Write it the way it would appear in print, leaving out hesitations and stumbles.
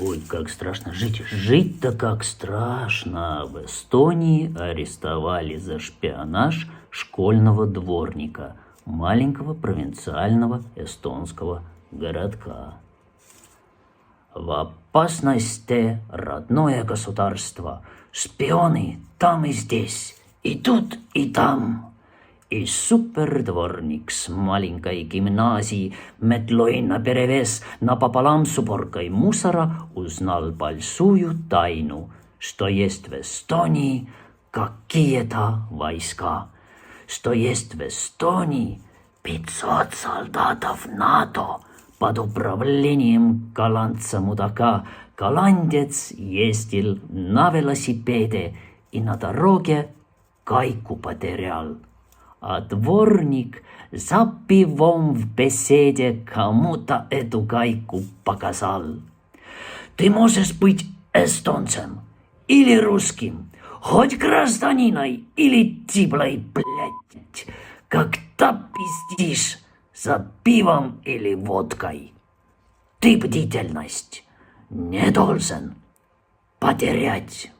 Ой, как страшно жить. Жить-то как страшно. В Эстонии арестовали за шпионаж школьного дворника маленького провинциального эстонского городка. В опасности родное государство. Шпионы там и здесь, и тут, и там. И супердворник с маленькой гимназии метлой наперевес напополам с уборкой мусора узнал большую тайну, что есть в Эстонии какие-то войска, что есть в Эстонии 500 солдатов НАТО под управлением голландца-мудака. Голландец ездил на велосипеде и на дороге гайку потерял. А дворник за пивом в беседе кому-то эту гайку показал. Ты можешь быть эстонцем или русским, хоть гражданиной или тиблой, блядь, когда пиздишь за пивом или водкой. Ты бдительность не должен потерять.